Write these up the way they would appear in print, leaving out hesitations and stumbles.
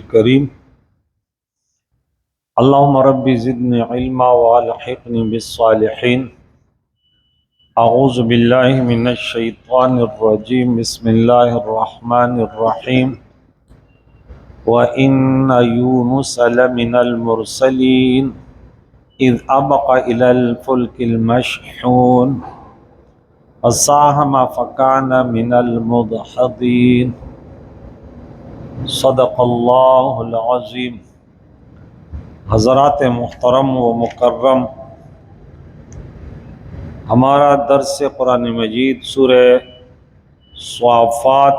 الكريم اللهم رب زدني علما والحقني بالصالحين اعوذ بالله من الشيطان الرجيم بسم الله الرحمن الرحيم وإن يونس لمن المرسلين إذ أبق إلى الفلك المشحون فساهم فكان من المدحضين صدق اللہ العظیم۔ حضرات محترم و مکرم، ہمارا درس قرآن مجید سورہ صافات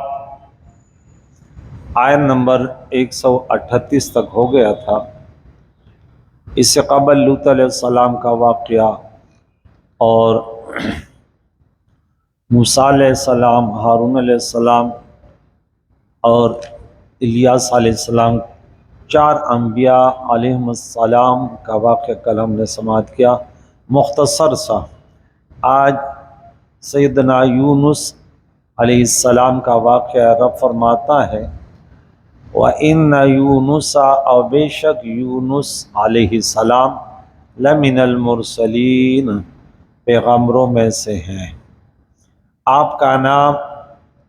آیت نمبر 138 تک ہو گیا تھا۔ اس سے قبل لوط علیہ السلام کا واقعہ اور موسیٰ علیہ السلام، ہارون علیہ السلام اور الیاس علیہ السلام، 4 انبیاء علیہم السلام کا واقعہ کل ہم نے سماعت کیا مختصر سا۔ آج سیدنا یونس علیہ السلام کا واقعہ رب فرماتا ہے وَإِنَّ يُونُسَ، اور بے شک یونس علیہ السلام، لَمِنَ الْمُرْسَلِينَ، پیغمبروں میں سے ہیں۔ آپ کا نام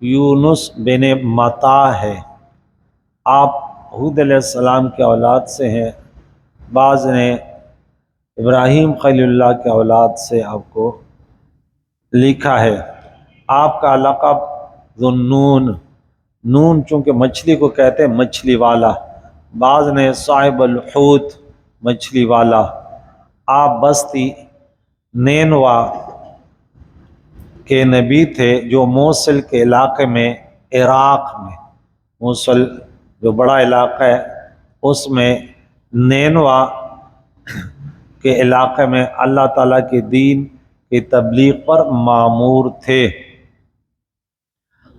یونس بن متا ہے۔ آپ ہود علیہ السلام کے اولاد سے ہیں، بعض نے ابراہیم خلیل اللہ کے اولاد سے آپ کو لکھا ہے۔ آپ کا لقب ذُوالنون، نون چونکہ مچھلی کو کہتے ہیں مچھلی والا، بعض نے صاحب الحوت، مچھلی والا۔ آپ بستی نینوا کے نبی تھے جو موصل کے علاقے میں، عراق میں، موصل جو بڑا علاقہ ہے اس میں نینوا کے علاقے میں اللہ تعالیٰ کے دین کی تبلیغ پر مامور تھے۔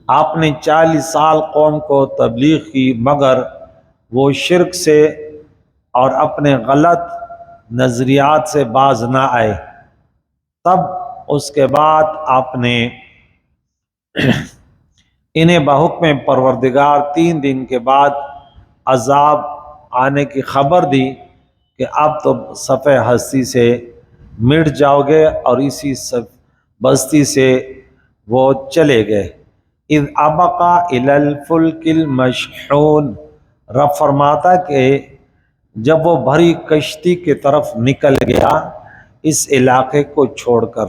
آپ نے 40 سال قوم کو تبلیغ کی، مگر وہ شرک سے اور اپنے غلط نظریات سے باز نہ آئے۔ تب اس کے بعد آپ نے انہیں بحکم پروردگار 3 دن کے بعد عذاب آنے کی خبر دی کہ اب تو صفحہ ہستی سے مٹ جاؤ گے، اور اسی بستی سے وہ چلے گئے۔ اذ ابقا الی الفلک المشحون، رب فرماتا کہ جب وہ بھری کشتی کی طرف نکل گیا اس علاقے کو چھوڑ کر،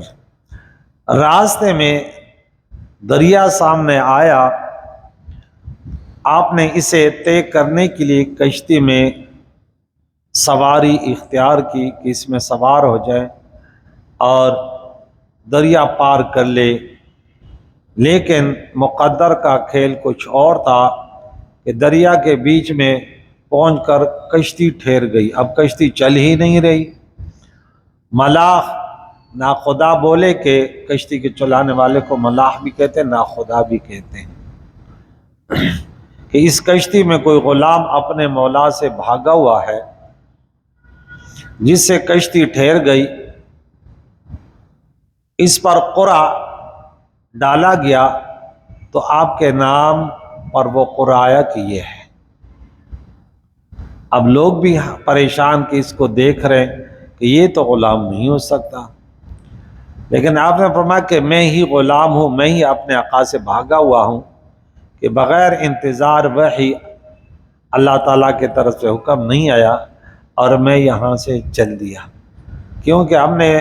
راستے میں دریا سامنے آیا، آپ نے اسے طے کرنے کے لیے کشتی میں سواری اختیار کی کہ اس میں سوار ہو جائے اور دریا پار کر لے، لیکن مقدر کا کھیل کچھ اور تھا کہ دریا کے بیچ میں پہنچ کر کشتی ٹھہر گئی، اب کشتی چل ہی نہیں رہی۔ ملاح ناخدا بولے کہ کشتی کے چلانے والے کو ملاح بھی کہتے ہیں، ناخدا بھی کہتے ہیں، کہ اس کشتی میں کوئی غلام اپنے مولا سے بھاگا ہوا ہے، جس سے کشتی ٹھہر گئی۔ اس پر قرعہ ڈالا گیا تو آپ کے نام پر وہ قرعہ آیا کہ یہ ہے۔ اب لوگ بھی پریشان کہ اس کو دیکھ رہے ہیں کہ یہ تو غلام نہیں ہو سکتا، لیکن آپ نے فرمایا کہ میں ہی غلام ہوں، میں ہی اپنے آقا سے بھاگا ہوا ہوں، کہ بغیر انتظار وحی اللہ تعالیٰ کی طرف سے حکم نہیں آیا اور میں یہاں سے چل دیا۔ کیونکہ ہم نے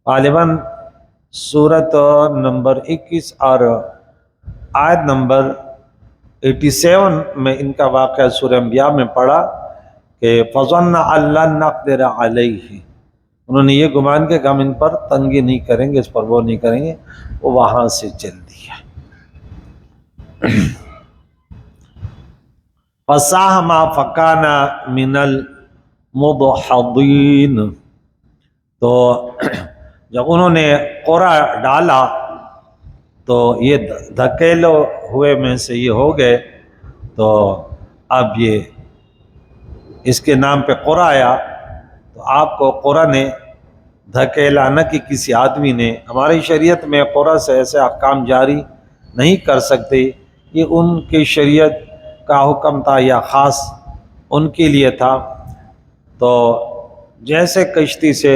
غالباً سورت نمبر 21 اور آیت نمبر 87 میں ان کا واقعہ سورہ انبیاء میں پڑھا کہ فَظَنَّ أَن لَّن نَّقْدِرَ عَلَيْهِ، انہوں نے یہ گمان کیا کہ ہم ان پر تنگی نہیں کریں گے، اس پر وہ نہیں کریں گے، وہ وہاں سے چل دیا۔ فَسَاهَمَ فَكَانَ مِنَ الْمُدْحَضِينَ، تو جب انہوں نے قرعہ ڈالا تو یہ دھکیلے ہوئے میں سے یہ ہو گئے، تو اب یہ اس کے نام پہ قرعہ آیا۔ تو آپ کو قرعہ نے دھکیلا نہ کہ کسی آدمی نے، ہماری شریعت میں قرعہ سے ایسے احکام جاری نہیں کر سکتے، یہ ان کی شریعت کا حکم تھا یا خاص ان کے لیے تھا؟ تو جیسے کشتی سے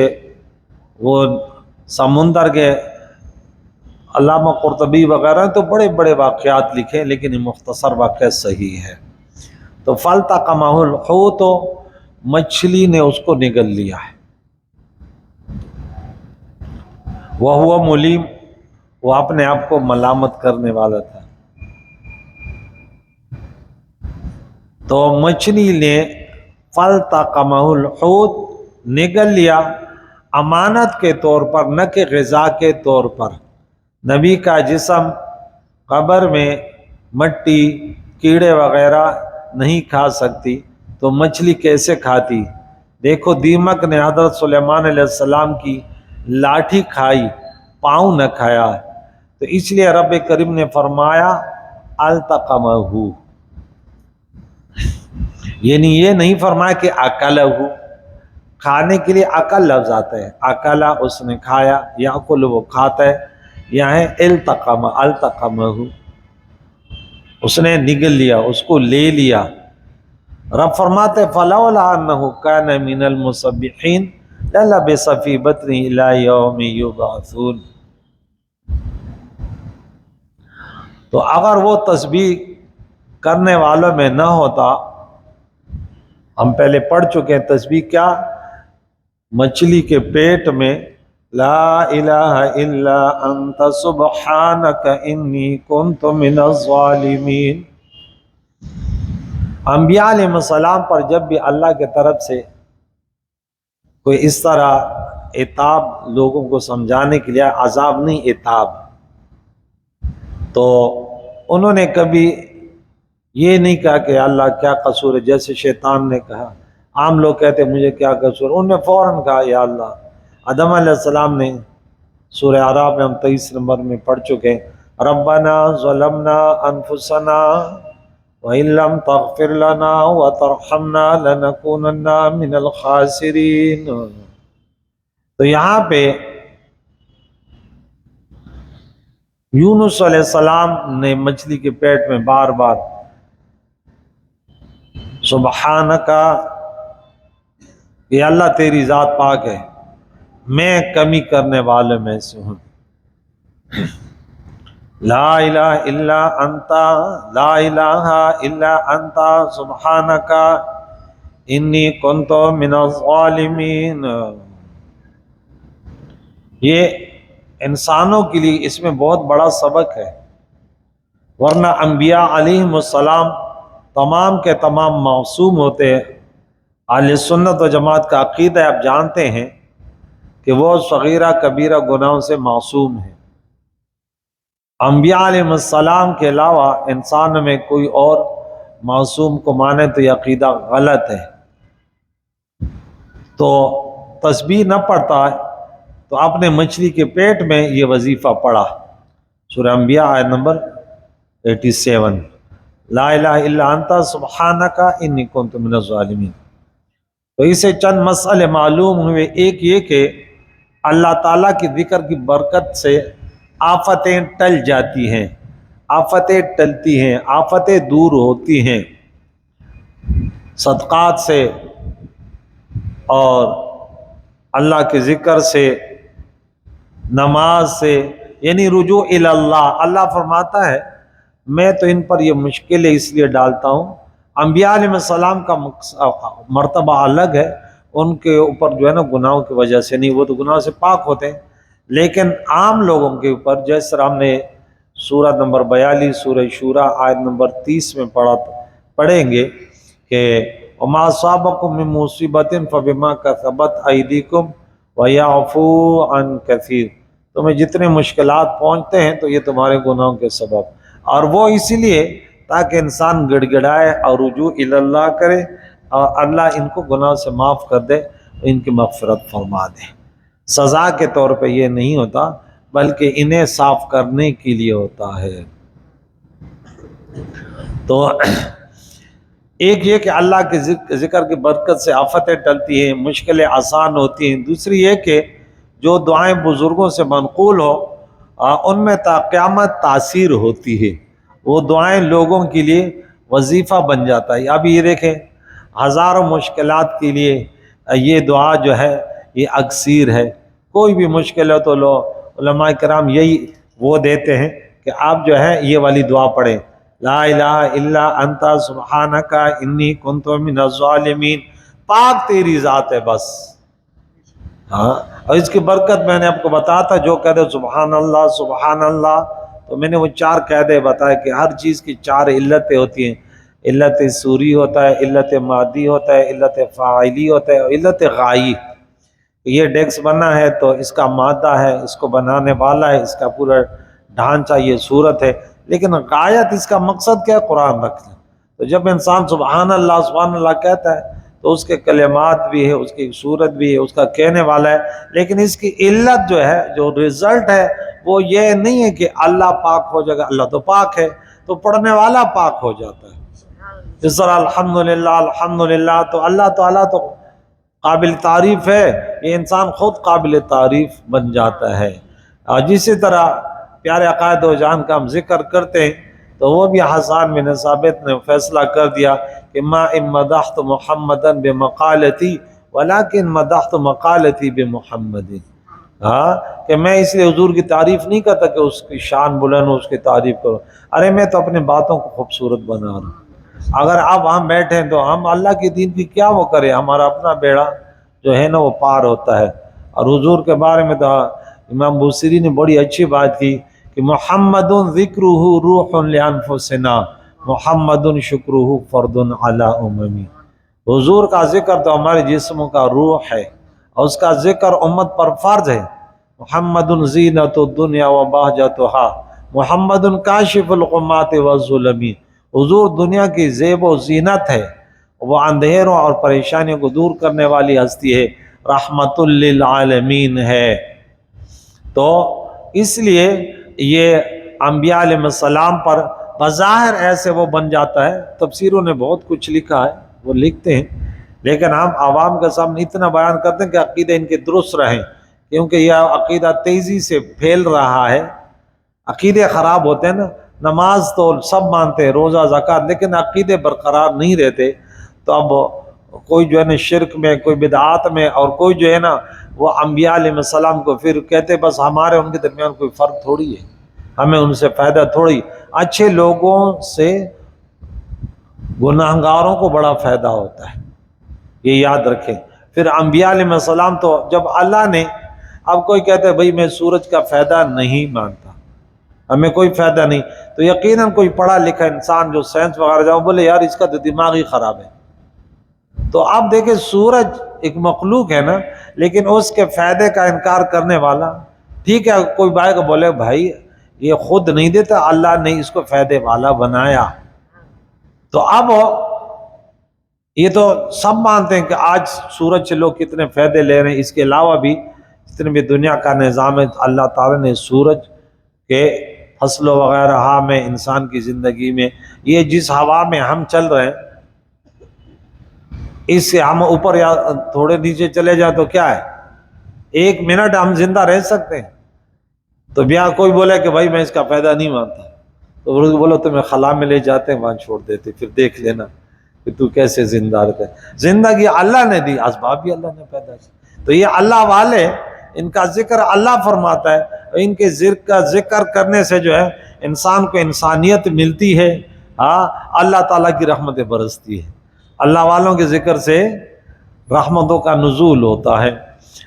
وہ سمندر کے، علامہ قرطبی وغیرہ تو بڑے بڑے واقعات لکھے، لیکن یہ مختصر واقعہ صحیح ہے۔ تو فالتقمہ الحوت، مچھلی نے اس کو نگل لیا ہے، وہو ملیم، وہ اپنے آپ کو ملامت کرنے والا تھا۔ تو مچھلی نے فالتقمہ الحوت نگل لیا، امانت کے طور پر، نہ کہ غذا کے طور پر۔ نبی کا جسم قبر میں مٹی کیڑے وغیرہ نہیں کھا سکتی، تو مچھلی کیسے کھاتی؟ دیکھو دیمک نے حضرت سلیمان علیہ السلام کی لاٹھی کھائی، پاؤں نہ کھایا، تو اس لیے رب کریم نے فرمایا التقمہ، یعنی یہ نہیں فرمایا کہ اکلہ، کھانے کے لیے اکل لفظ آتا ہے، اکلا اس نے کھایا، یاکل وہ کھاتا ہے، یہاں ہے التقمہ، التقمہ اس نے نگل لیا، اس کو لے لیا۔ رب فرماتے فلولا انہ کان من المسبحین للبث فی بطنہ الی یوم یبعثون۔ تو اگر وہ تسبیح کرنے والوں میں نہ ہوتا، ہم پہلے پڑھ چکے ہیں تسبیح کیا، مچھلی کے پیٹ میں لا الہ الا انت سبحانک انی کنت من الظالمین۔ انبیاء علیہ السلام پر جب بھی اللہ کی طرف سے کوئی اس طرح عتاب لوگوں کو سمجھانے کے لیے، عذاب نہیں عتاب، تو انہوں نے کبھی یہ نہیں کہا کہ اللہ کیا قصور ہے، جیسے شیطان نے کہا، عام لوگ کہتے مجھے کیا قصور، انہوں نے فوراً کہا یا اللہ۔ آدم علیہ السلام نے سورہ اعراف میں ہم 23 نمبر میں پڑھ چکے ہیں، ربنا ظلمنا انفسنا وَإِن لَّمْ تَغْفِرْ لَنَا وَتَرْحَمْنَا لَنَكُونَنَّ مِنَ الْخَاسِرِينَ۔ تو یہاں پہ یونس علیہ السلام نے مچھلی کے پیٹ میں بار بار سبحانکا، کہ اللہ تیری ذات پاک ہے، میں کمی کرنے والے میں سے ہوں، لا الہ الا انت، لا الہ الا انت سبحانک انی کنت من الظالمین۔ یہ انسانوں کے لیے اس میں بہت بڑا سبق ہے، ورنہ انبیاء علیہم السلام تمام کے تمام معصوم ہوتے ہیں۔ اہل سنت و جماعت کا عقیدہ آپ جانتے ہیں کہ وہ صغیرہ کبیرہ گناہوں سے معصوم ہیں۔ انبیاء علیہ السلام کے علاوہ انسان میں کوئی اور معصوم کو مانے تو یہ عقیدہ غلط ہے۔ تو تسبیح نہ پڑھتا ہے تو اپنے مچھلی کے پیٹ میں یہ وظیفہ پڑھا، سورہ انبیاء آیت نمبر 87، لا الہ الا انت سبحانک انی کنت من الظالمین۔ تو اسے چند مسئلے معلوم ہوئے، ایک یہ کہ اللہ تعالیٰ کی ذکر کی برکت سے آفتیں ٹل جاتی ہیں، آفتیں ٹلتی ہیں، آفتیں دور ہوتی ہیں، صدقات سے اور اللہ کے ذکر سے، نماز سے، یعنی رجوع الی اللہ۔ اللہ فرماتا ہے میں تو ان پر یہ مشکلیں اس لیے ڈالتا ہوں، انبیاء علیہ السلام کا مرتبہ الگ ہے، ان کے اوپر جو ہے نا گناہوں کی وجہ سے نہیں، وہ تو گناہوں سے پاک ہوتے ہیں، لیکن عام لوگوں کے اوپر جیسے ہم نے سورہ نمبر 42 سورہ شورى آیت نمبر 30 میں پڑھیں گے کہ وما اصابکم من مصیبت فبما کسبت ایدیکم ویعفو عن کثیر، تمہیں جتنے مشکلات پہنچتے ہیں تو یہ تمہارے گناہوں کے سبب، اور وہ اسی لیے تاکہ انسان گڑ گڑائے اور رجوع الی اللہ کرے اور اللہ ان کو گناہ سے معاف کر دے، ان کی مغفرت فرما دے۔ سزا کے طور پہ یہ نہیں ہوتا بلکہ انہیں صاف کرنے کے لیے ہوتا ہے۔ تو ایک یہ کہ اللہ کے ذکر کی برکت سے آفتیں ٹلتی ہیں، مشکلیں آسان ہوتی ہیں۔ دوسری یہ کہ جو دعائیں بزرگوں سے منقول ہو ان میں تا قیامت تاثیر ہوتی ہے، وہ دعائیں لوگوں کے لیے وظیفہ بن جاتا ہے۔ اب یہ دیکھیں ہزاروں مشکلات کے لیے یہ دعا جو ہے یہ اکثیر ہے۔ کوئی بھی مشکل ہے تو لو علماء کرام یہی وہ دیتے ہیں کہ آپ جو ہے یہ والی دعا پڑھیں، لا الہ الا انت سبحانک انی کنت من الظالمین، پاک تیری ذات ہے بس۔ ہاں، اور اس کی برکت میں نے آپ کو بتایا تھا، جو کہہ دے سبحان اللہ، تو میں نے وہ 4 قاعدے بتائے کہ ہر چیز کی 4 علتیں ہوتی ہیں۔ علت سوری ہوتا ہے، علت مادی ہوتا ہے، علت فاعلی ہوتا ہے، اور علت غائی۔ یہ ڈیکس بنا ہے تو اس کا مادہ ہے، اس کو بنانے والا ہے، اس کا پورا ڈھانچہ یہ صورت ہے، لیکن غایت اس کا مقصد کیا ہے؟ قرآن رکھ لیں۔ تو جب انسان سبحان اللہ کہتا ہے تو اس کے کلمات بھی ہے، اس کی صورت بھی ہے، اس کا کہنے والا ہے، لیکن اس کی علت جو ہے، جو رزلٹ ہے، وہ یہ نہیں ہے کہ اللہ پاک ہو جائے گا، اللہ تو پاک ہے، تو پڑھنے والا پاک ہو جاتا ہے۔ جس طرح الحمدللہ، تو اللہ تعالیٰ تو قابل تعریف ہے، یہ انسان خود قابل تعریف بن جاتا ہے۔ اور جسی طرح پیارے عقائد و جان کا ہم ذکر کرتے ہیں تو وہ بھی حسان بن ثابت نے فیصلہ کر دیا کہ ما ان مدحت محمدا بمقالتی ولکن مدحت مقالتی بمحمد، ہاں، کہ میں اس لیے حضور کی تعریف نہیں کرتا کہ اس کی شان بلند ہو، اس کی تعریف کرو، ارے میں تو اپنے باتوں کو خوبصورت بنا رہا ہوں۔ اگر آپ ہم بیٹھیں تو ہم اللہ کی دین کی کیا وہ کریں، ہمارا اپنا بیڑا جو ہے نا وہ پار ہوتا ہے۔ اور حضور کے بارے میں تو امام بوصیری نے بڑی اچھی بات کی کہ محمد ذکرہ روح لانفسنا محمد شکرہ فرد علی اممی، حضور کا ذکر تو ہمارے جسموں کا روح ہے اور اس کا ذکر امت پر فرض ہے۔ محمد زینت الدنیا و بہجتها محمد کاشف الغمات والظلم، حضور دنیا کی زیب و زینت ہے، وہ اندھیروں اور پریشانیوں کو دور کرنے والی ہستی ہے، رحمت للعالمین ہے۔ تو اس لیے یہ انبیاء علیہ السلام پر بظاہر ایسے وہ بن جاتا ہے۔ تفسیروں نے بہت کچھ لکھا ہے، وہ لکھتے ہیں، لیکن ہم عوام کے سامنے اتنا بیان کرتے ہیں کہ عقیدہ ان کے درست رہیں، کیونکہ یہ عقیدہ تیزی سے پھیل رہا ہے۔ عقیدے خراب ہوتے ہیں نا، نماز تو سب مانتے ہیں، روزہ زکوٰۃ، لیکن عقیدے برقرار نہیں رہتے، تو اب کوئی جو ہے نا شرک میں، کوئی بدعات میں، اور کوئی جو ہے نا وہ انبیاء علیہ السلام کو پھر کہتے بس ہمارے ان کے درمیان کوئی فرق تھوڑی ہے، ہمیں ان سے فائدہ تھوڑی۔ اچھے لوگوں سے گناہگاروں کو بڑا فائدہ ہوتا ہے، یہ یاد رکھیں۔ پھر انبیاء علیہ السلام تو جب اللہ نے، اب کوئی کہتے ہے بھائی میں سورج کا فائدہ نہیں مانتا، ہمیں کوئی فائدہ نہیں، تو یقیناً کوئی پڑھا لکھا انسان جو سائنس وغیرہ جاؤ بولے یار اس کا تو دماغ ہی خراب ہے۔ تو آپ دیکھیں سورج ایک مخلوق ہے نا، لیکن اس کے فائدے کا انکار کرنے والا، ٹھیک ہے کوئی بھائی کو بولے بھائی یہ خود نہیں دیتا، اللہ نے اس کو فائدے والا بنایا۔ تو اب یہ تو سب مانتے ہیں کہ آج سورج سے لوگ کتنے فائدے لے رہے ہیں، اس کے علاوہ بھی جتنے بھی دنیا کا نظام ہے اللہ تعالیٰ نے سورج کے فصلوں وغیرہ میں، انسان کی زندگی میں، یہ جس ہوا میں ہم چل رہے ہیں اس سے ہم اوپر یا تھوڑے نیچے چلے جائیں تو کیا ہے، 1 منٹ ہم زندہ رہ سکتے ہیں۔ تو بیا کوئی بولے کہ بھائی میں اس کا فائدہ نہیں مانتا، تو بولو تمہیں خلا میں لے جاتے ہیں، وہاں چھوڑ دیتے، پھر دیکھ لینا کہ تو کیسے زندہ رہتا ہے۔ زندگی اللہ نے دی، اسباب بھی اللہ نے پیدا کی، تو یہ اللہ والے، ان کا ذکر اللہ فرماتا ہے، اور ان کے ذکر کا ذکر کرنے سے جو ہے انسان کو انسانیت ملتی ہے، ہاں، اللہ تعالیٰ کی رحمتیں برستی ہے، اللہ والوں کے ذکر سے رحمتوں کا نزول ہوتا ہے۔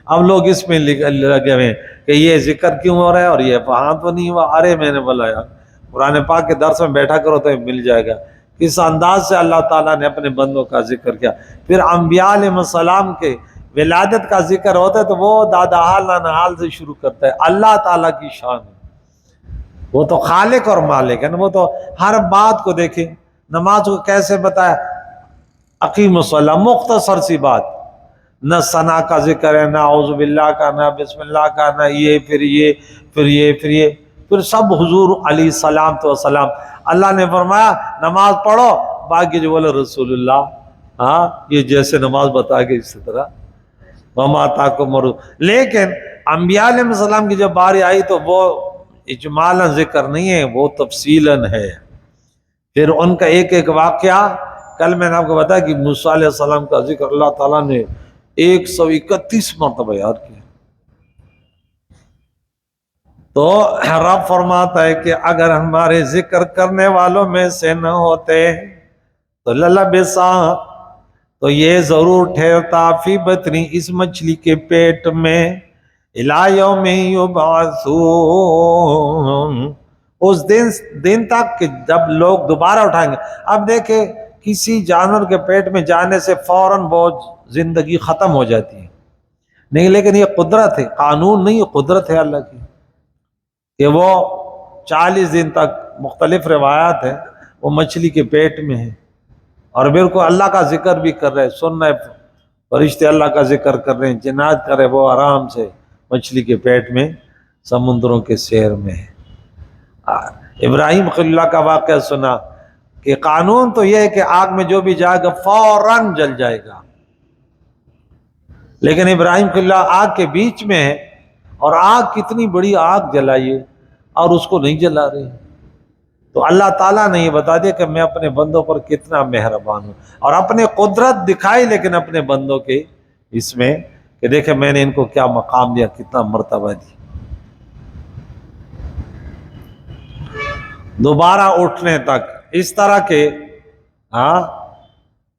اب لوگ اس میں لگے ہوئے کہ یہ ذکر کیوں ہو رہا ہے اور یہ وہاں تو نہیں ہوا، ارے میں نے بولا یار قرآن پاک کے درس میں بیٹھا کرو تو مل جائے گا کس انداز سے اللہ تعالیٰ نے اپنے بندوں کا ذکر کیا۔ پھر انبیاء علیہ السلام کے ولادت کا ذکر ہوتا ہے تو وہ دادا حال نانا حال سے شروع کرتا ہے، اللہ تعالیٰ کی شان ہے، وہ تو خالق اور مالک ہے نا، وہ تو ہر بات کو دیکھیں، نماز کو کیسے بتایا، اقیم الصلاۃ، مختصر سی بات، نہ ثنا کا ذکر ہے، نہ اعوذ باللہ کا، نہ بسم اللہ کا، نہ یہ پھر یہ پھر یہ پھر یہ، پھر سب حضور علیہ السلام تو سلام۔ اللہ نے فرمایا نماز پڑھو، باقی جو بولے رسول اللہ، ہاں یہ جیسے نماز بتا گئی اسی طرح وما آتاکم الرسول۔ لیکن انبیاء علیہ السلام کی جب باری آئی تو وہ اجمالاً ذکر نہیں ہے، وہ تفصیلاً ہے پھر ان کا ایک ایک واقعہ، کل میں نے آپ کو بتایا کہ موسیٰ علیہ السلام کا ذکر اللہ تعالیٰ نے 131 مرتبہ یاد کیا. تو رب فرماتا ہے کہ اگر ہمارے ذکر کرنے والوں میں سے نہ ہوتے تو للبسا، تو یہ ضرور ٹھہرتا، فی بطنی، اس مچھلی کے پیٹ میں، الی یوم یبعثون، اس دن تک کہ جب لوگ دوبارہ اٹھائیں گے. اب دیکھیں کسی جانور کے پیٹ میں جانے سے فوراً وہ زندگی ختم ہو جاتی ہے نہیں، لیکن یہ قدرت ہے، قانون نہیں، یہ قدرت ہے اللہ کی کہ وہ 40 دن تک، مختلف روایات ہیں، وہ مچھلی کے پیٹ میں ہے اور بالکل اللہ کا ذکر بھی کر رہے، سن رہے فرشتے اللہ کا ذکر کر رہے ہیں، جنات کر رہے، وہ آرام سے مچھلی کے پیٹ میں سمندروں کے سیر میں ہے. ابراہیم خلیل اللہ کا واقعہ سنا کہ قانون تو یہ ہے کہ آگ میں جو بھی جائے گا فوراً جل جائے گا، لیکن ابراہیم خلیل اللہ آگ کے بیچ میں ہے اور آگ کتنی بڑی آگ جلائیے اور اس کو نہیں جلا رہی. تو اللہ تعالیٰ نے یہ بتا دیا کہ میں اپنے بندوں پر کتنا مہربان ہوں، اور اپنے قدرت دکھائی لیکن اپنے بندوں کے اس میں کہ دیکھیں میں نے ان کو کیا مقام دیا، کتنا مرتبہ دی. دوبارہ اٹھنے تک اس طرح کے،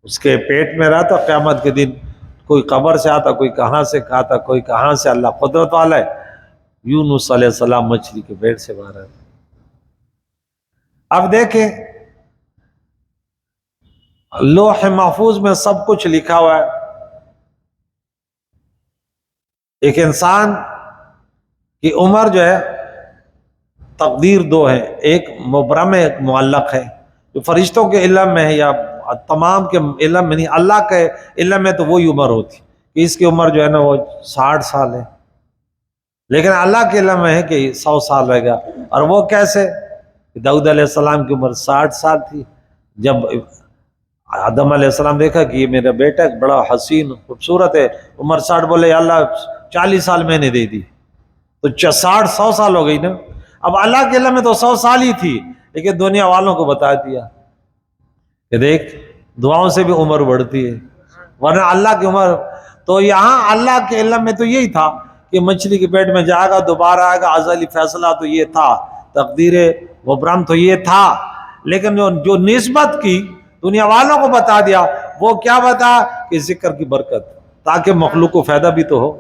اس کے پیٹ میں رہتا، قیامت کے دن کوئی قبر سے آتا، کوئی کہاں سے کھاتا، کوئی کہاں سے، اللہ قدرت والا ہے. یونس علیہ السلام مچھلی کے پیٹ سے باہر آتے. اب دیکھیں لوح محفوظ میں سب کچھ لکھا ہوا ہے. ایک انسان کی عمر جو ہے، تقدیر دو ہے، ایک مبرم ہے، ایک معلق ہے. جو فرشتوں کے علم میں ہے یا تمام کے علم میں نہیں، اللہ کے علم میں تو وہی عمر ہوتی کہ اس کی عمر جو ہے نا وہ 60 سال ہے، لیکن اللہ کے علم میں ہے کہ 100 سال رہ گا. اور وہ کیسے؟ داؤد علیہ السلام کی عمر 60 سال تھی. جب آدم علیہ السلام دیکھا کہ یہ میرا بیٹا بڑا حسین خوبصورت ہے، عمر 60، بولے یا اللہ 40 سال میں نے دے دی، تو 100 سال ہو گئی نا. اب اللہ کے علم میں تو 100 سال ہی تھی، لیکن دنیا والوں کو بتا دیا کہ دیکھ دعاؤں سے بھی عمر بڑھتی ہے، ورنہ اللہ کی عمر. تو یہاں اللہ کے علم میں تو یہی تھا کہ مچھلی کے پیٹ میں جائے گا، دوبارہ آئے گا، ازلی فیصلہ تو یہ تھا، تقدیر مبرم تو یہ تھا، لیکن جو نسبت کی دنیا والوں کو بتا دیا، وہ کیا بتا کہ ذکر کی برکت، تاکہ مخلوق کو فائدہ بھی تو ہو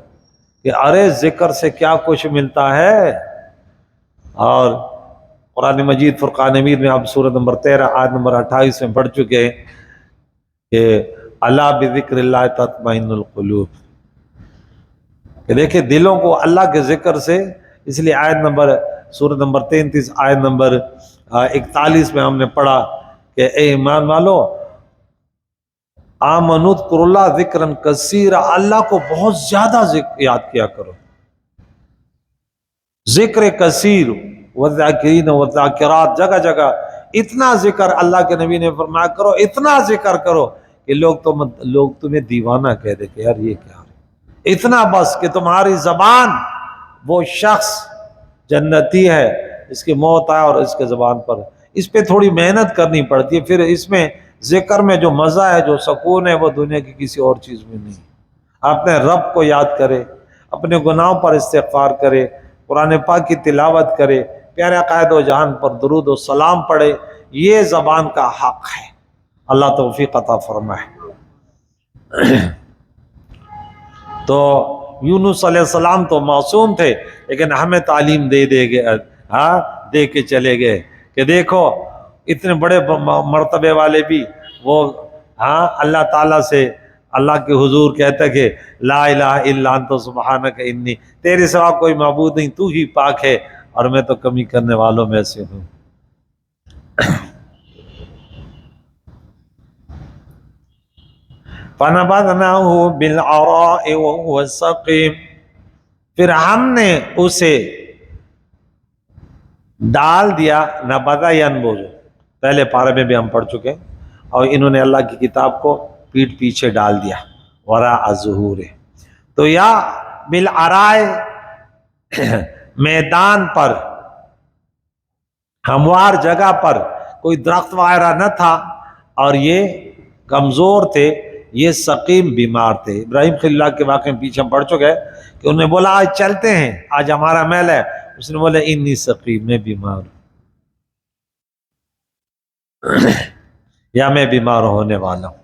کہ ارے ذکر سے کیا کچھ ملتا ہے. اور قرآن مجید فرقان امید میں آپ سورۃ نمبر 13 آیت نمبر 28 میں پڑھ چکے ہیں کہ الا بذکر اللہ تطمئن القلوب، کہ دیکھیں دلوں کو اللہ کے ذکر سے، اس لیے آیت نمبر سورۃ نمبر 33 آیت نمبر 41 میں ہم نے پڑھا کہ اے ایمان والو آمنوا اذکروا اللہ ذکرا کثیرا، اللہ کو بہت زیادہ یاد کیا کرو. ذکر کثیر والذاکرین والذاکرات، جگہ جگہ اتنا ذکر اللہ کے نبی نے فرمایا کرو، اتنا ذکر کرو کہ لوگ تمہیں دیوانہ کہہ دے کہ یار یہ کیا ہے. اتنا بس کہ تمہاری زبان، وہ شخص جنتی ہے اس کی موت آئے اور اس کے زبان پر، اس پہ تھوڑی محنت کرنی پڑتی ہے. پھر اس میں ذکر میں جو مزہ ہے، جو سکون ہے، وہ دنیا کی کسی اور چیز میں نہیں. اپنے رب کو یاد کرے، اپنے گناہوں پر استغفار کرے، قرآن پاک کی تلاوت کرے، پیارے قائد و جہان پر درود و سلام پڑھے. یہ زبان کا حق ہے. اللہ توفیق عطا فرمائے. تو یونس علیہ السلام تو معصوم تھے، لیکن ہمیں تعلیم دے کے چلے گئے کہ دیکھو اتنے بڑے مرتبے والے بھی وہ اللہ تعالیٰ سے، اللہ کے حضور کہتا کہ لا الہ الا انت سبحانک انی، تیرے سوا کوئی معبود نہیں، تو ہی پاک ہے اور میں تو کمی کرنے والوں میں سے ہوں. فَنَبَذْنَاهُ بِالْعَرَاءِ وَهُوَ سَقِيمٌ، پھر ہم نے اسے ڈال دیا. نبذ ینبذ پہلے پارے میں بھی ہم پڑھ چکے، اور انہوں نے اللہ کی کتاب کو پیٹھ پیچھے ڈال دیا، وراء ظہورہ. تو یا بالعرائے میدان پر، ہموار جگہ پر، کوئی درخت وغیرہ نہ تھا اور یہ کمزور تھے، یہ سقیم بیمار تھے۔ ابراہیم خلیل اللہ کے واقعے میں پیچھے ہم پڑھ چکے کہ انہوں نے بولا آج چلتے ہیں، آج ہمارا میل ہے، اس نے بولا انی سقیم، میں بیمار ہوں یا میں بیمار ہونے والا ہوں۔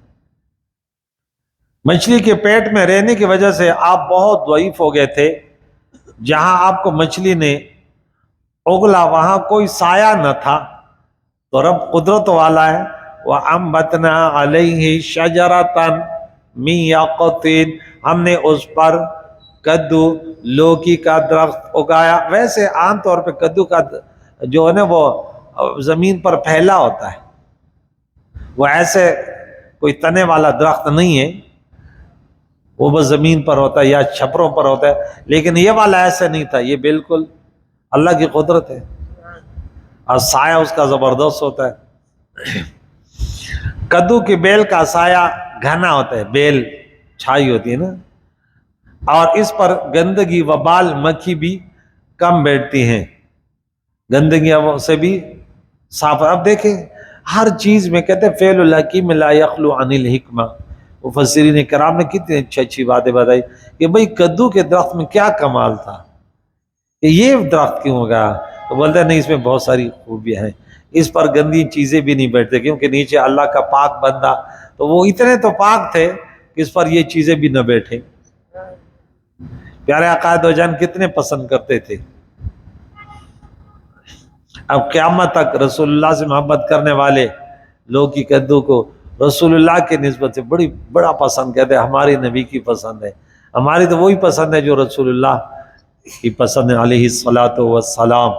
مچھلی کے پیٹ میں رہنے کی وجہ سے آپ بہت ضعیف ہو گئے تھے، جہاں آپ کو مچھلی نے اگلا وہاں کوئی سایہ نہ تھا، تو رب قدرت والا ہے۔ وَأَنبَتْنَا عَلَيْهِ شَجَرَةً مِّن يَقْطِينٍ، ہم نے اس پر کدو لوکی کا درخت اگایا۔ ویسے عام طور پہ کدو کا جو ہے نا وہ زمین پر پھیلا ہوتا ہے، وہ ایسے کوئی تنے والا درخت نہیں ہے، وہ بس زمین پر ہوتا ہے یا چھپروں پر ہوتا ہے، لیکن یہ والا ایسے نہیں تھا، یہ بالکل اللہ کی قدرت ہے اور سایہ اس کا زبردست ہوتا ہے۔ کدو کی بیل کا سایہ گھنا ہوتا ہے، بیل چھائی ہوتی ہے نا، اور اس پر گندگی وبال مکھی بھی کم بیٹھتی ہیں، گندگی سے بھی صاف۔ اب دیکھیں ہر چیز میں کہتے ہیں فعل الحکیم لا یخلو عن الحکمہ، مفسرین کرام نے کتنی اچھی باتیں بتائی کہ بھئی کدو کے درخت میں کیا کمال تھا کہ یہ درخت کیوں ہوگا، تو بولتے ہیں نہیں اس میں بہت ساری خوبیاں ہیں، اس پر گندی چیزیں بھی نہیں بیٹھتے کیونکہ نیچے اللہ کا پاک بندہ، تو وہ اتنے تو پاک تھے کہ اس پر یہ چیزیں بھی نہ بیٹھے۔ پیارے آقا دو جان کتنے پسند کرتے تھے۔ اب قیامت تک رسول اللہ سے محبت کرنے والے لوگ کی کدو کو رسول اللہ کے نسبت سے بڑا پسند کرتے ہیں، ہماری نبی کی پسند ہے، ہماری تو وہی پسند ہے جو رسول اللہ کی پسند ہے علیہ الصلاۃ والسلام۔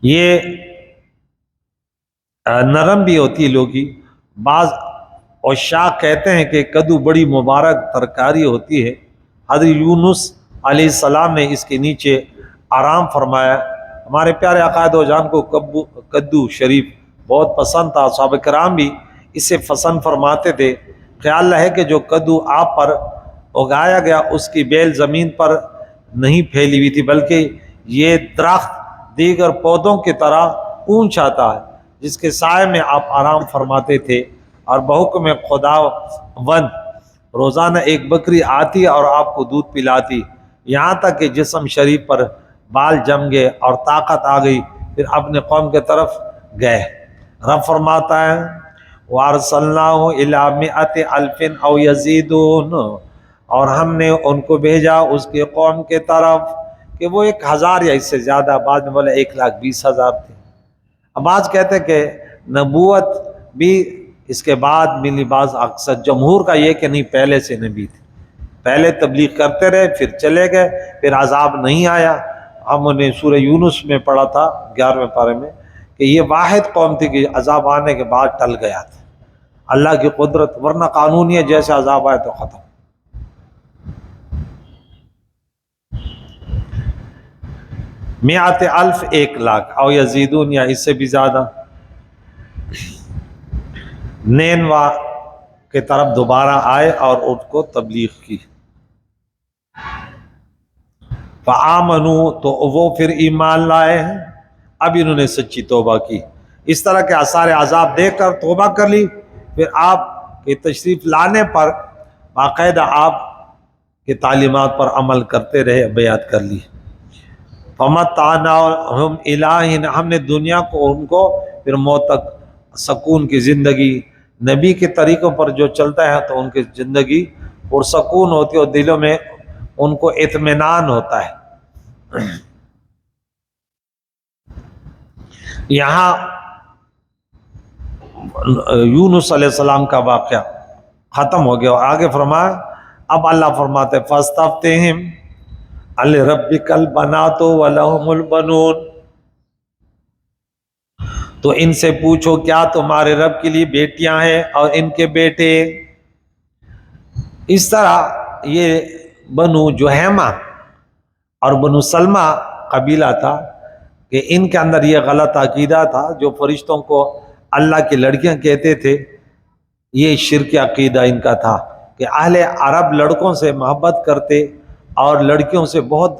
یہ نرم بھی ہوتی ہے لوگی، بعض عشاق کہتے ہیں کہ کدو بڑی مبارک ترکاری ہوتی ہے۔ حضرت یونس علیہ السلام نے اس کے نیچے آرام فرمایا۔ ہمارے پیارے عقائد و جان کو کدو شریف بہت پسند تھا، صحابہ کرام بھی اسے پسند فرماتے تھے۔ خیال ہے کہ جو کدو آپ پر اگایا گیا اس کی بیل زمین پر نہیں پھیلی ہوئی تھی، بلکہ یہ درخت دیگر پودوں کی طرح اونچ آتا ہے جس کے سائے میں آپ آرام فرماتے تھے، اور بحکم خداوند روزانہ ایک بکری آتی اور آپ کو دودھ پلاتی، یہاں تک کہ جسم شریف پر بال جم گئے اور طاقت آ گئی، پھر اپنے قوم کے طرف گئے۔ رب فرماتا ہے وَأَرْسَلْنَاهُ إِلَىٰ مِائَةِ أَلْفٍ أَوْ يَزِيدُونَ، اور ہم نے ان کو بھیجا اس کے قوم کے طرف کہ وہ 1000 یا اس سے زیادہ، بعد میں بولے 1,20,000 تھے۔ اب بعض کہتے ہیں کہ نبوت بھی اس کے بعد ملی، بعض اکثر جمہور کا یہ کہ نہیں پہلے سے نبی تھے، پہلے تبلیغ کرتے رہے پھر چلے گئے، پھر عذاب نہیں آیا۔ ہم نے سورہ یونس میں پڑھا تھا 11ویں پارے میں کہ یہ واحد قوم تھی کہ عذاب آنے کے بعد ٹل گیا تھا، اللہ کی قدرت، ورنہ قانونی ہے جیسے عذاب آئے تو ختم۔ مئات الف 1,00,000 او یزیدون، یا اس سے بھی زیادہ، نینوا کی طرف دوبارہ آئے اور ان کو تبلیغ کی۔ فآمنوا، تو وہ پھر ایمان لائے ہیں، اب انہوں نے سچی توبہ کی، اس طرح کے آثار عذاب دیکھ کر توبہ کر لی، پھر آپ کے تشریف لانے پر باقاعدہ آپ کے تعلیمات پر عمل کرتے رہے، بیعت کر لی۔ فَمَتَّعْنَاهُمْ إِلَىٰ حِینٍ، ہم نے دنیا کو ان کو پھر موت تک سکون کی زندگی، نبی کے طریقوں پر جو چلتا ہے تو ان کی زندگی پرسکون ہوتی ہے اور دلوں میں ان کو اطمینان ہوتا ہے۔ یہاں یونس علیہ السلام کا واقعہ ختم ہو گیا اور آگے فرمایا، اب اللہ فرماتے فَاسْتَفْتِهِمْ أَلِرَبِّكَ الْبَنَاتُ وَلَهُمُ الْبَنُونَ، تو ان سے پوچھو کیا تمہارے رب کے لیے بیٹیاں ہیں اور ان کے بیٹے۔ اس طرح یہ بنو جہیمہ اور بنو سلمہ قبیلہ تھا کہ ان کے اندر یہ غلط عقیدہ تھا، جو فرشتوں کو اللہ کی لڑکیاں کہتے تھے، یہ شرک عقیدہ ان کا تھا کہ اہل عرب لڑکوں سے محبت کرتے اور لڑکیوں سے بہت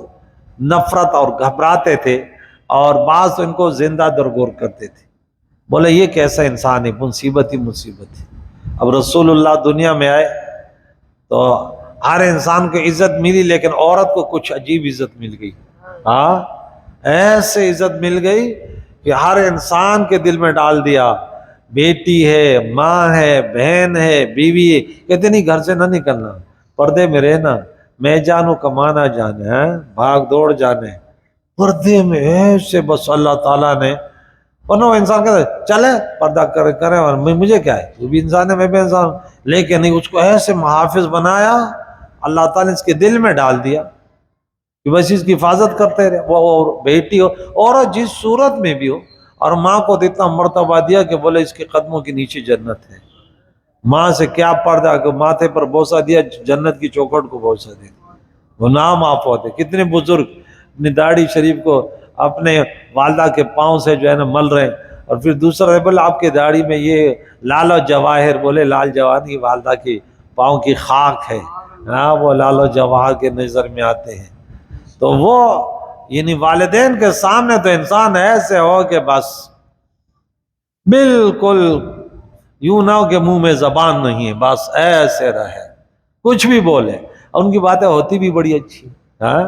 نفرت اور گھبراتے تھے، اور بعض تو ان کو زندہ درگور کرتے تھے. بولے یہ کیسا انسان ہے، مصیبت ہی مصیبت ہے. اب رسول اللہ دنیا میں آئے تو ہر انسان کو عزت ملی، لیکن عورت کو کچھ عجیب عزت مل گئی. ہاں ایسے عزت مل گئی کہ ہر انسان کے دل میں ڈال دیا. بیٹی ہے، ماں ہے، بہن ہے، بیوی ہے، کہتے نہیں گھر سے نہ نکلنا، پردے میں رہنا، میں جانوں کمانا جانے، بھاگ دوڑ جانے، پردے میں ایسے. بس اللہ تعالیٰ نے ورنہ وہ انسان کہتا ہے چلے پردہ کرے اور مجھے کیا ہے، تو بھی انسان ہے میں بھی انسان ہوں، لیکن نہیں، اس کو ایسے محافظ بنایا اللہ تعالیٰ نے، اس کے دل میں ڈال دیا کہ بس اس کی حفاظت کرتے رہے. وہ بیٹی ہو اور جس صورت میں بھی ہو، اور ماں کو تو اتنا مرتبہ دیا کہ بولے اس کے قدموں کے نیچے جنت ہے. ماں سے کیا پردہ کہ ماتھے پر بوسہ دیا، جنت کی چوکھٹ کو بوسہ دیا، وہ نام آپ ہوتے. کتنے بزرگ اپنی داڑھی شریف کو اپنے والدہ کے پاؤں سے جو ہے نا مل رہے ہیں، اور پھر دوسرا بولے آپ کے داڑھی میں یہ لال و جواہر، بولے لال جواہر کی والدہ کی پاؤں کی خاک ہے. ہاں وہ لال و جواہر کے نظر میں آتے ہیں. تو وہ یعنی والدین کے سامنے تو انسان ایسے ہو کہ بس بالکل یوں نہ ہو کہ منہ میں زبان نہیں ہے، بس ایسے رہے، کچھ بھی بولے. اور ان کی باتیں ہوتی بھی بڑی اچھی. ہاں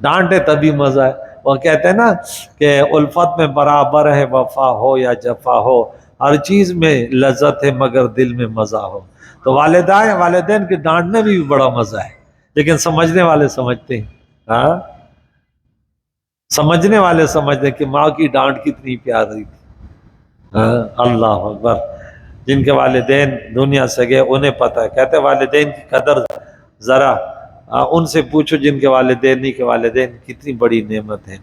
ڈانٹے تبھی مزہ ہے. وہ کہتے ہیں نا کہ الفت میں برابر ہے وفا ہو یا جفا ہو، ہر چیز میں لذت ہے مگر دل میں مزہ ہو. تو والدین کے ڈانٹنے میں بھی بڑا مزہ ہے، لیکن سمجھنے والے سمجھتے ہیں. ہاں سمجھنے والے سمجھتے ہیں کہ ماں کی ڈانٹ کتنی پیاری تھی. اللہ اکبر. جن کے والدین دنیا سے گئے انہیں پتہ ہے. کہتے والدین کی قدر ذرا ان سے پوچھو جن کے والدین نہیں، کے والدین کتنی بڑی نعمت ہے.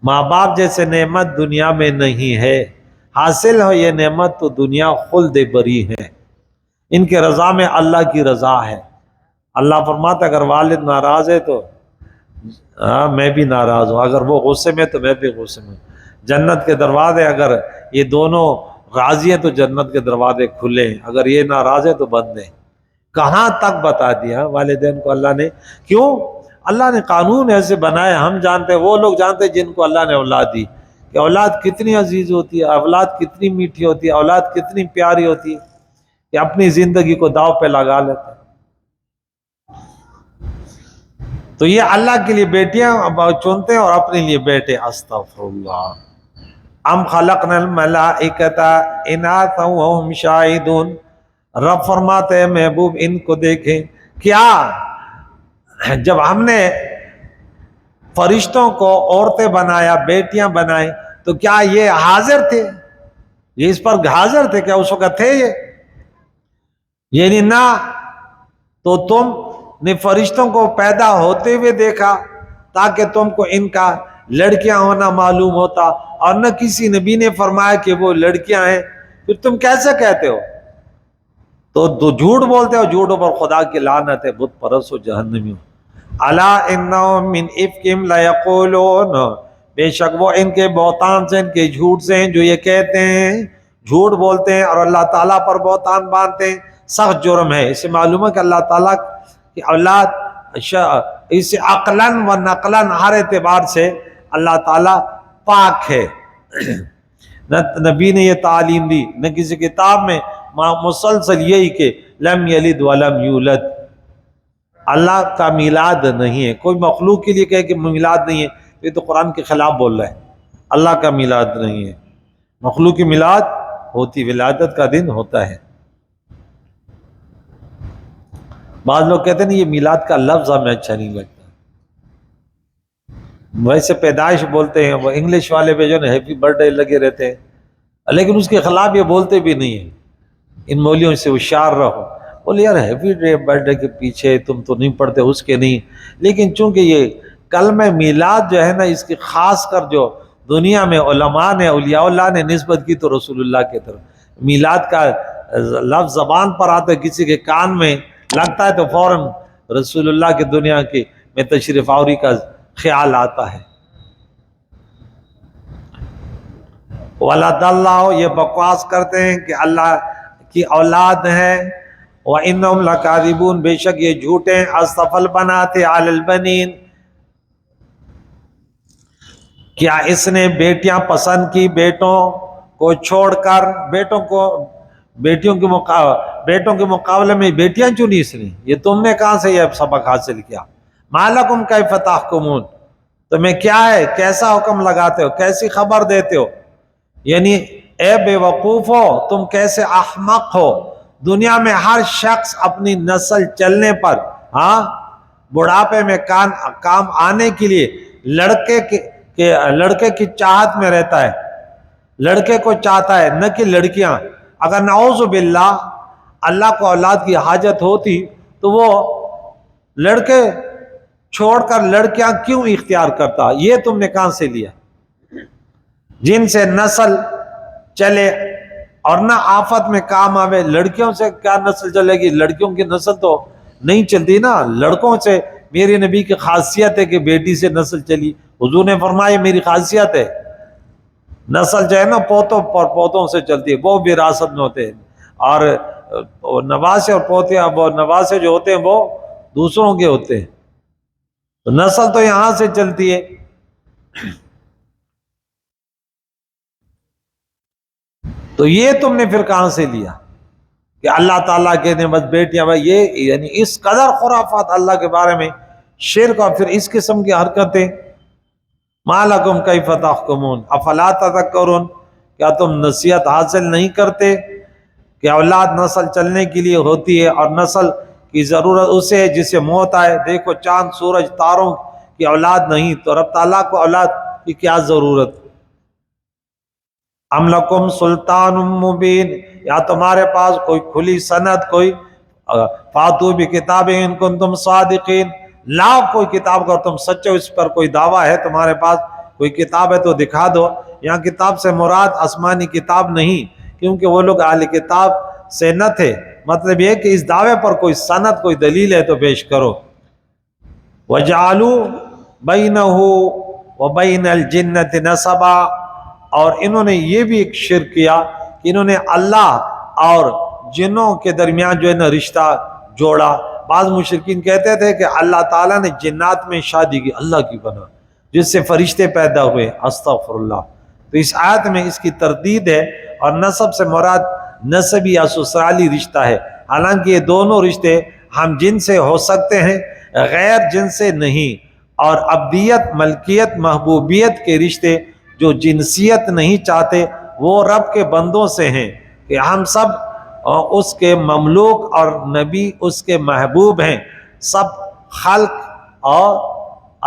ماں باپ جیسے نعمت دنیا میں نہیں ہے، حاصل ہو یہ نعمت تو دنیا خلد بری ہے. ان کے رضا میں اللہ کی رضا ہے. اللہ فرماتا اگر والد ناراض ہے تو میں بھی ناراض ہوں، اگر وہ غصے میں تو میں بھی غصے میں. جنت کے دروازے اگر یہ دونوں راضی ہیں تو جنت کے دروازے کھلے ہیں، اگر یہ ناراض ہے تو بند ہیں. کہاں تک بتا دیا والدین کو اللہ نے. کیوں؟ اللہ نے قانون ایسے بنایا. ہم جانتے ہیں، وہ لوگ جانتے ہیں جن کو اللہ نے اولاد دی کہ اولاد کتنی عزیز ہوتی ہے، اولاد کتنی میٹھی ہوتی ہے، اولاد کتنی پیاری ہوتی ہے، کہ اپنی زندگی کو داؤ پہ لگا لیتے ہیں. تو یہ اللہ کے لیے بیٹیاں چنتے ہیں اور اپنے لیے بیٹے. استغفر اللہ. ام خلقنا الملائکۃ اناثا وهم شاہدون. رب فرماتے ہیں محبوب ان کو دیکھیں، کیا جب ہم نے فرشتوں کو عورتیں بنایا، بیٹیاں بنائیں، تو کیا یہ حاضر تھے؟ یہ اس پر حاضر تھے کیا اس وقت تھے یہ؟ یعنی نہ. تو تم نے فرشتوں کو پیدا ہوتے ہوئے دیکھا تاکہ تم کو ان کا لڑکیاں ہونا معلوم ہوتا، اور نہ کسی نبی نے فرمایا کہ وہ لڑکیاں ہیں. پھر تم کیسے کہتے ہو؟ تو جھوٹ بولتے ہو، جھوٹوں پر خدا کی لعنت ہے، بت پرست ہو، جہنمی ہو. الا انہم من افکہم لیقولون. بے شک وہ ان کے بہتان سے، ان کے جھوٹ سے ہیں جو یہ کہتے ہیں، جھوٹ بولتے ہیں اور اللہ تعالیٰ پر بہتان باندھتے ہیں. سخت جرم ہے. اس سے معلوم ہے کہ اللہ تعالیٰ کی اولاد اس سے عقلاً و نقلاً ہر اعتبار سے اللہ تعالیٰ پاک ہے. نہ نبی نے یہ تعلیم دی، نہ کسی کتاب میں، مسلسل یہی کہ لم یلد ولم یولد. اللہ کا میلاد نہیں ہے. کوئی مخلوق کے لیے کہے کہ میلاد نہیں ہے، یہ تو قرآن کے خلاف بول رہا ہے. اللہ کا میلاد نہیں ہے. مخلوق کی میلاد ہوتی، ولادت کا دن ہوتا ہے. بعض لوگ کہتے ہیں یہ میلاد کا لفظ ہمیں اچھا نہیں لگتا. ویسے پیدائش بولتے ہیں، وہ انگلش والے پہ جو ہے ہیپی برتھ ڈے لگے رہتے ہیں، لیکن اس کے خلاف یہ بولتے بھی نہیں ہیں. ان مولیوں سے ہوشیار رہو. بولے یار ہیپی برتھ ڈے کے پیچھے تم تو نہیں پڑھتے، اس کے نہیں. لیکن چونکہ یہ کلمہ میلاد جو ہے نا، اس کی خاص کر جو دنیا میں علماء نے، اولیاء اللہ نے نسبت کی تو رسول اللہ کی طرف. میلاد کا لفظ زبان پر آتا ہے، کسی کے کان میں لگتا ہے تو فوراً رسول اللہ کی دنیا کی میں تشریف آوری کا خیال آتا ہے. ولد اللہ، یہ بکواس کرتے ہیں کہ اللہ کی اولاد ہے. وَإِنَّهُمْ لَكَاذِبُونَ، بے شک یہ جھوٹے ہیں. اصطفى البنات علی البنین، کیا اس نے بیٹیاں پسند کی بیٹوں کو چھوڑ کر؟ بیٹوں کے مقابلے میں بیٹیاں چنی اس نے؟ یہ تم نے کہاں سے یہ سبق حاصل کیا؟ مالکم کیف تحکمون، تمہیں کیا ہے، کیسا حکم لگاتے ہو، کیسی خبر دیتے ہو؟ یعنی اے بے وقوف ہو، تم کیسے احمق ہو۔ دنیا میں ہر شخص اپنی نسل چلنے پر، بڑھاپے میں کام آنے کے لیے لڑکے کی چاہت میں رہتا ہے، لڑکے کو چاہتا ہے، نہ کہ لڑکیاں۔ اگر نعوذ باللہ اللہ کو اولاد کی حاجت ہوتی تو وہ لڑکے چھوڑ کر لڑکیاں کیوں اختیار کرتا؟ یہ تم نے کہاں سے لیا؟ جن سے نسل چلے اور نہ آفت میں کام آوے۔ لڑکیوں سے کیا نسل چلے گی؟ لڑکیوں کی نسل تو نہیں چلتی نا، لڑکوں سے۔ میرے نبی کی خاصیت ہے کہ بیٹی سے نسل چلی، حضور نے فرمایا میری خاصیت ہے، نسل جو ہے نا پوتوں سے چلتی ہے، وہ وراثت میں ہوتے ہیں، اور نواسے اور پوتے، وہ نواسے جو ہوتے ہیں وہ دوسروں کے ہوتے ہیں، تو نسل تو یہاں سے چلتی ہے۔ تو یہ تم نے پھر کہاں سے لیا کہ اللہ تعالیٰ کے نعمت بیٹیاں؟ یہ یعنی اس قدر خرافات اللہ کے بارے میں، شرک اور پھر اس قسم کی حرکتیں۔ ما لکم کیف تحکمون افلا تذکرون، کیا تم نصیحت حاصل نہیں کرتے کہ اولاد نسل چلنے کے لیے ہوتی ہے، اور نسل کی ضرورت اسے ہے جسے موت آئے۔ دیکھو چاند سورج تاروں کی اولاد نہیں تو رب تعالیٰ کو اولاد کی کیا ضرورت؟ ام لکم سلطان مبین، یا تمہارے پاس کوئی کھلی سند، کوئی فاتو بکتاب ان کنتم صادقین، لاؤ کوئی کتاب، اگر تم سچے، اس پر کوئی دعویٰ ہے، تمہارے پاس کوئی کتاب ہے تو دکھا دو۔ یہاں کتاب سے مراد آسمانی کتاب نہیں، کیونکہ وہ لوگ اہل کتاب سے نہ تھے، مطلب یہ کہ اس دعوے پر کوئی سند، کوئی دلیل ہے تو پیش کرو۔ وَجَعَلُوا بَيْنَهُ وَبَيْنَ الْجِنَّةِ نَسَبًا، اور انہوں نے یہ بھی ایک شرک کیا کہ انہوں نے اللہ اور جنوں کے درمیان جو ہے نا رشتہ جوڑا۔ بعض مشرکین کہتے تھے کہ اللہ تعالیٰ نے جنات میں شادی کی اللہ کی بنا، جس سے فرشتے پیدا ہوئے، استغفر اللہ۔ تو اس آیت میں اس کی تردید ہے، اور نسب سے مراد نسبی یا سسرالی رشتہ ہے، حالانکہ یہ دونوں رشتے ہم جن سے ہو سکتے ہیں، غیر جن سے نہیں۔ اور عبدیت، ملکیت، محبوبیت کے رشتے جو جنسیت نہیں چاہتے، وہ رب کے بندوں سے ہیں کہ ہم سب اس کے مملوک اور نبی اس کے محبوب ہیں، سب خلق اور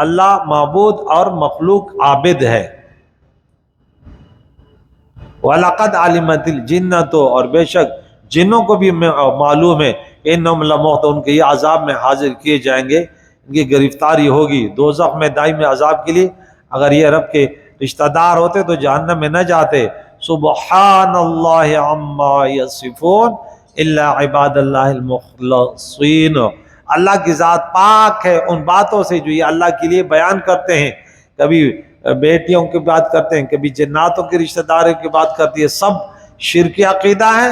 اللہ معبود اور مخلوق عابد ہے۔ وَلَقَدْ عَلِمَتِ الْجِنَّةُ، اور بے شک جنوں کو بھی معلوم ہے کہ انہم لمحضرون، ان کے یہ عذاب میں حاضر کیے جائیں گے، ان کی گرفتاری ہوگی دوزخ میں دائمی عذاب کے لیے۔ اگر یہ رب کے رشتہ دار ہوتے تو جہنم میں نہ جاتے۔ سبحان اللہ عما یصفون الا عباد اللہ المخلصین، اللہ کی ذات پاک ہے ان باتوں سے جو یہ اللہ کے لیے بیان کرتے ہیں، کبھی بیٹیوں کی بات کرتے ہیں، کبھی جناتوں کے رشتہ داروں کی بات کرتی ہے، سب شرکی عقیدہ ہے۔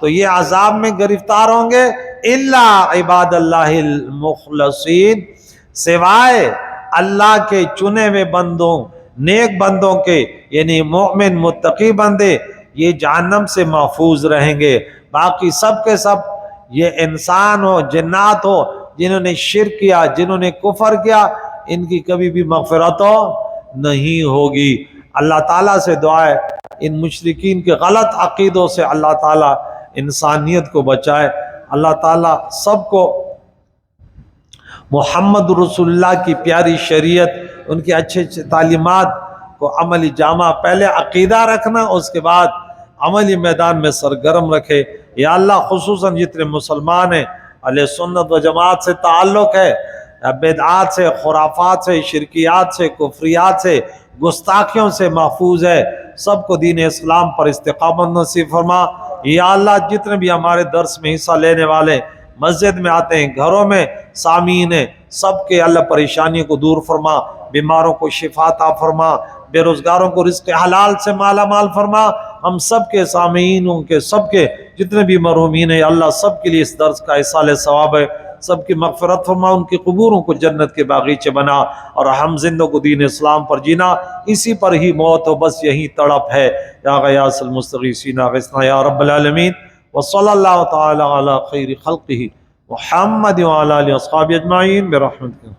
تو یہ عذاب میں گرفتار ہوں گے، الا عباد اللہ المخلصین، سوائے اللہ کے چنے ہوئے بندوں، نیک بندوں کے، یعنی مومن متقی بندے، یہ جہنم سے محفوظ رہیں گے۔ باقی سب کے سب، یہ انسان ہو، جنات ہو، جنہوں نے شرک کیا، جنہوں نے کفر کیا، ان کی کبھی بھی مغفرت نہیں ہوگی۔ اللہ تعالیٰ سے دعا ہے ان مشرکین کے غلط عقیدوں سے اللہ تعالیٰ انسانیت کو بچائے۔ اللہ تعالیٰ سب کو محمد رسول اللہ کی پیاری شریعت، ان کی اچھے اچھے تعلیمات کو عملی جامہ، پہلے عقیدہ رکھنا، اس کے بعد عملی میدان میں سرگرم رکھے۔ یا اللہ خصوصاً جتنے مسلمان ہیں اہل سنت و جماعت سے تعلق ہے، بدعات سے، خرافات سے، شرکیات سے، کفریات سے، گستاخیوں سے محفوظ ہے، سب کو دین اسلام پر استقامت نصیب فرما۔ یا اللہ جتنے بھی ہمارے درس میں حصہ لینے والے، مسجد میں آتے ہیں، گھروں میں سامعین ہیں، سب کے اللہ پریشانیوں کو دور فرما، بیماروں کو شفا عطا فرما، بے روزگاروں کو رزق حلال سے مالا مال فرما۔ ہم سب کے سامعینوں کے، سب کے جتنے بھی مرحومین ہیں اللہ، سب کے لیے اس درس کا ایصال ثواب ہے۔ سب کی مغفرت فرما، ان کی قبوروں کو جنت کے باغیچے بنا، اور ہم زندوں کو دین اسلام پر جینا، اسی پر ہی موت ہو، بس یہی تڑپ ہے۔ یا غیاث المستغیثین اغثنا یا رب العالمین، وصلی اللہ تعالی علی خیر خلقہ محمد وعلی آلہ واصحابہ اجمعین برحمتک۔